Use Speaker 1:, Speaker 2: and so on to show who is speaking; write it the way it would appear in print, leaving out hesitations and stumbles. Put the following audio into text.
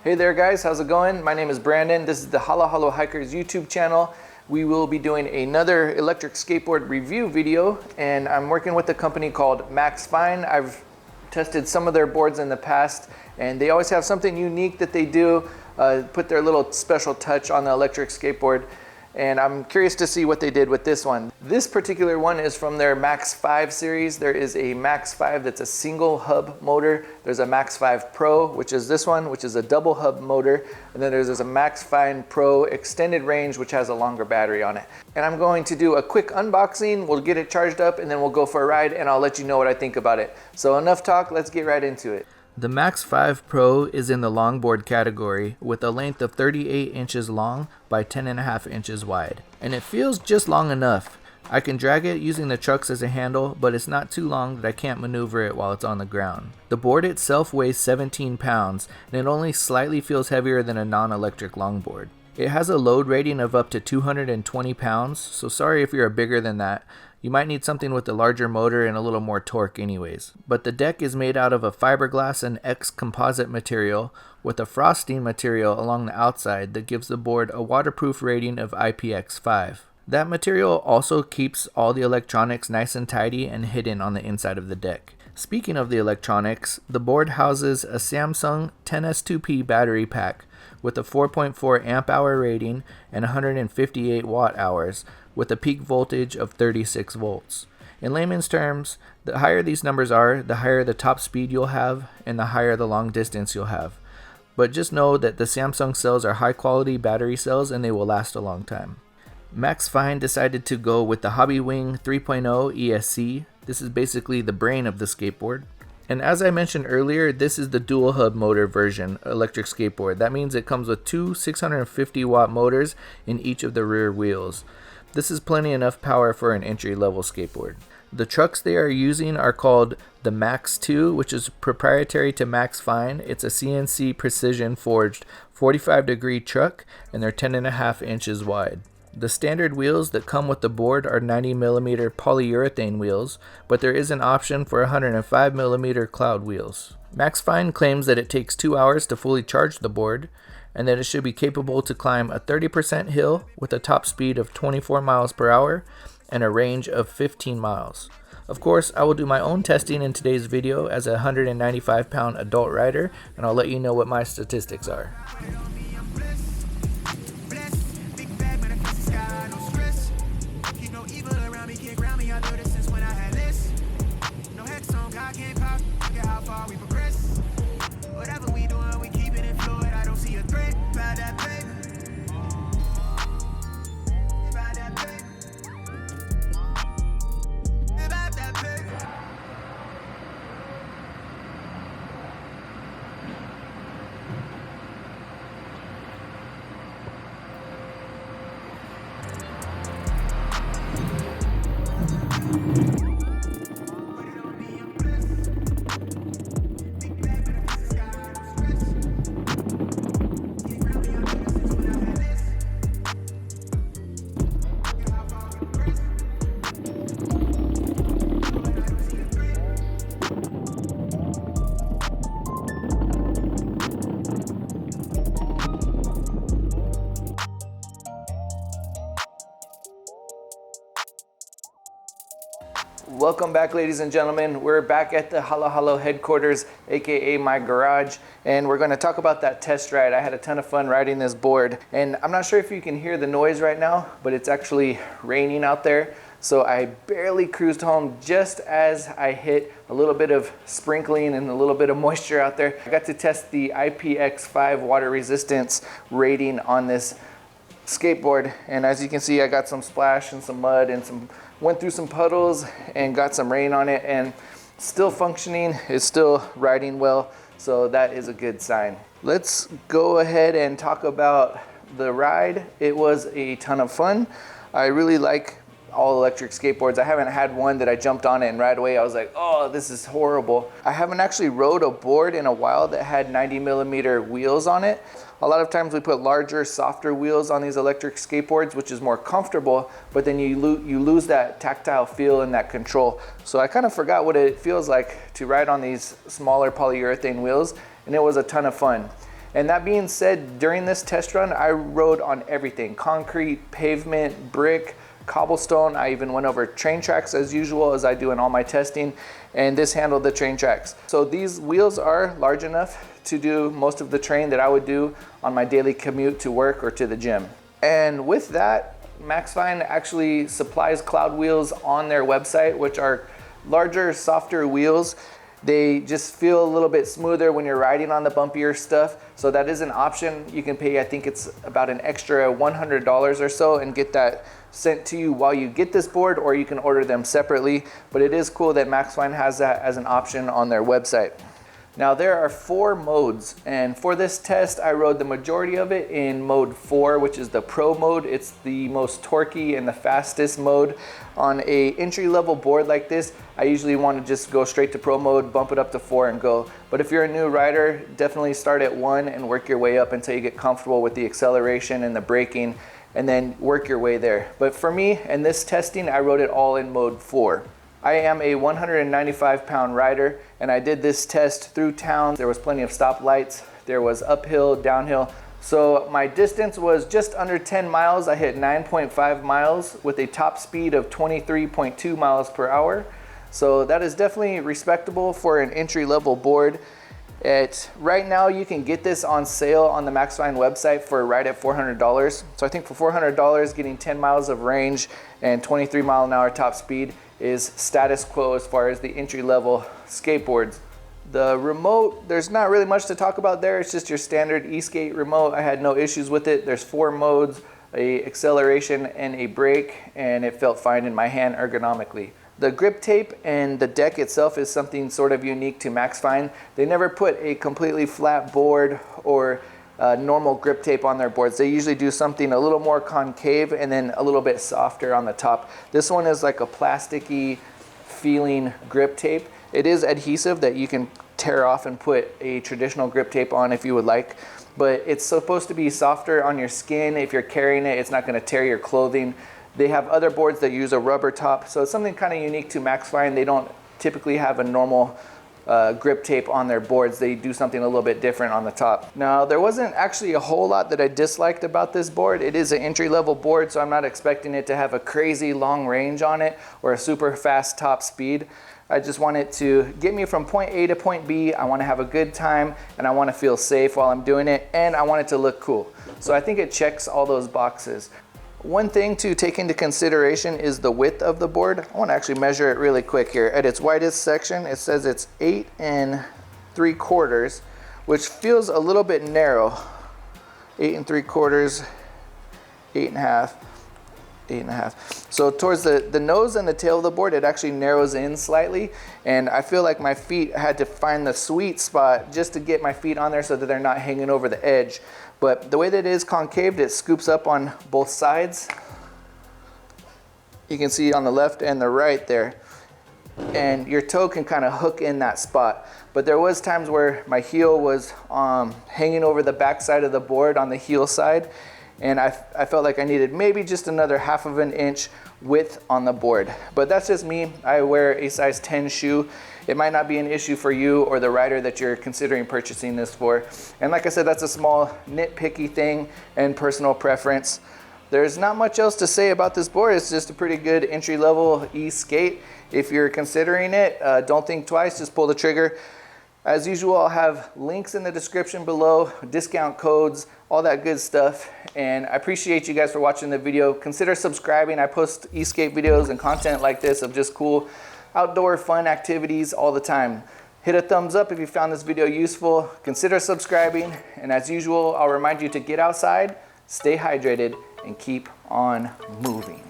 Speaker 1: Hey there guys, how's it going? My name is Brandon. This is the Halo Halo Hikers YouTube channel. We will be doing another electric skateboard review video, and I'm working with a company called Maxfind. I've tested some of their boards in the past, and they always have something unique that they do, put their little special touch on the electric skateboard. And I'm curious to see what they did with this one. This particular one is from their Max 5 series. There is a Max 5 that's a single hub motor. There's a Max 5 Pro, which is this one, which is a double hub motor. And then there's a Maxfind Pro extended range, which has a longer battery on it. And I'm going to do a quick unboxing. We'll get it charged up and then we'll go for a ride and I'll let you know what I think about it. So enough talk, let's get right into it. The Max 5 Pro is in the longboard category with a length of 38 inches long by 10.5 inches wide. And it feels just long enough. I can drag it using the trucks as a handle, but it's not too long that I can't maneuver it while it's on the ground. The board itself weighs 17 pounds and it only slightly feels heavier than a non-electric longboard. It has a load rating of up to 220 pounds, so sorry if you're bigger than that. You might need something with a larger motor and a little more torque anyways. But the deck is made out of a fiberglass and X composite material with a frosting material along the outside that gives the board a waterproof rating of IPX5. That material also keeps all the electronics nice and tidy and hidden on the inside of the deck. Speaking of the electronics, the board houses a Samsung 10S2P battery pack with a 4.4 amp hour rating and 158 watt hours with a peak voltage of 36 volts. In layman's terms, the higher these numbers are, the higher the top speed you'll have and the higher the long distance you'll have. But just know that the Samsung cells are high quality battery cells and they will last a long time. Maxfind decided to go with the Hobbywing 3.0 ESC. This is basically the brain of the skateboard. And as I mentioned earlier, this is the dual hub motor version electric skateboard. That means it comes with two 650 watt motors in each of the rear wheels. This is plenty enough power for an entry level skateboard. The trucks they are using are called the Max 2, which is proprietary to Maxfind. It's a CNC precision forged 45-degree truck and they're 10.5 inches wide. The standard wheels that come with the board are 90mm polyurethane wheels, but there is an option for 105mm cloud wheels. Maxfind claims that it takes 2 hours to fully charge the board, and that it should be capable to climb a 30% hill with a top speed of 24 miles per hour and a range of 15 miles. Of course, I will do my own testing in today's video as a 195-pound adult rider, and I'll let you know what my statistics are. Welcome back, ladies and gentlemen. We're back at the Halo Halo headquarters, aka my garage, and we're going to talk about that test ride. I had a ton of fun riding this board, and I'm not sure if you can hear the noise right now, but it's actually raining out there. So I barely cruised home just as I hit a little bit of sprinkling and a little bit of moisture out there. I got to test the IPX5 water resistance rating on this skateboard, and as you can see, I got some splash and some mud and went through some puddles and got some rain on it, and still functioning, is still riding well, so that is a good sign. Let's go ahead and talk about the ride. It was a ton of fun. I really like all electric skateboards. I haven't had one that I jumped on it and right away I was like, oh, this is horrible. I haven't actually rode a board in a while that had 90mm wheels on it. A lot of times we put larger, softer wheels on these electric skateboards, which is more comfortable, but then you lose that tactile feel and that control. So I kind of forgot what it feels like to ride on these smaller polyurethane wheels, and it was a ton of fun. And that being said, during this test run, I rode on everything: concrete, pavement, brick, cobblestone. I even went over train tracks as usual, as I do in all my testing, and this handled the train tracks. So these wheels are large enough to do most of the terrain that I would do on my daily commute to work or to the gym. And with that, Maxfind actually supplies cloud wheels on their website, which are larger, softer wheels. They just feel a little bit smoother when you're riding on the bumpier stuff. So that is an option. You can pay, I think it's about an extra $100 or so, and get that sent to you while you get this board, or you can order them separately. But it is cool that Maxfind has that as an option on their website. Now there are 4 modes, and for this test I rode the majority of it in mode 4, which is the pro mode. It's the most torquey and the fastest mode. On a entry-level board like this, I usually want to just go straight to pro mode, bump it up to 4 and go. But if you're a new rider, definitely start at 1 and work your way up until you get comfortable with the acceleration and the braking, and then work your way there. But for me, in this testing, I rode it all in mode 4. I am a 195-pound rider, and I did this test through town. There was plenty of stoplights. There was uphill, downhill. So my distance was just under 10 miles. I hit 9.5 miles with a top speed of 23.2 miles per hour. So that is definitely respectable for an entry-level board. Right now, you can get this on sale on the Maxfind website for right at $400. So I think for $400, getting 10 miles of range and 23 mile an hour top speed is status quo as far as the entry-level skateboards. The remote, there's not really much to talk about there. It's just your standard eskate remote. I had no issues with it. There's 4 modes, a acceleration and a brake, and it felt fine in my hand ergonomically. The grip tape and the deck itself is something sort of unique to Maxfind. They never put a completely flat board or normal grip tape on their boards. They usually do something a little more concave and then a little bit softer on the top. This one is like a plasticky feeling grip tape. It is adhesive that you can tear off and put a traditional grip tape on if you would like, but it's supposed to be softer on your skin. If you're carrying it, it's not going to tear your clothing. They have other boards that use a rubber top, so it's something kind of unique to Maxfind. They don't typically have a normal grip tape on their boards. They do something a little bit different on the top. Now, there wasn't actually a whole lot that I disliked about this board. It is an entry-level board, so I'm not expecting it to have a crazy long range on it or a super fast top speed. I just want it to get me from point A to point B. I want to have a good time, and I want to feel safe while I'm doing it, and I want it to look cool. So I think it checks all those boxes. One thing to take into consideration is the width of the board. I want to actually measure it really quick here. At its widest section, it says it's 8 3/4, which feels a little bit narrow. 8 3/4, 8 1/2, 8 1/2. So towards the nose and the tail of the board, it actually narrows in slightly, and I feel like my feet had to find the sweet spot just to get my feet on there so that they're not hanging over the edge. But the way that it is concaved, it scoops up on both sides. You can see on the left and the right there. And your toe can kind of hook in that spot. But there was times where my heel was hanging over the back side of the board on the heel side, and I felt like I needed maybe just another 1/2 inch width on the board. But that's just me. I wear a size 10 shoe. It might not be an issue for you or the rider that you're considering purchasing this for. And like I said, that's a small nitpicky thing and personal preference. There's not much else to say about this board. It's just a pretty good entry-level e-skate. If you're considering it, don't think twice, just pull the trigger. As usual, I'll have links in the description below, discount codes, all that good stuff. And I appreciate you guys for watching the video. Consider subscribing. I post e-skate videos and content like this of just cool outdoor fun activities all the time. Hit a thumbs up if you found this video useful. Consider subscribing. And as usual, I'll remind you to get outside, stay hydrated, and keep on moving.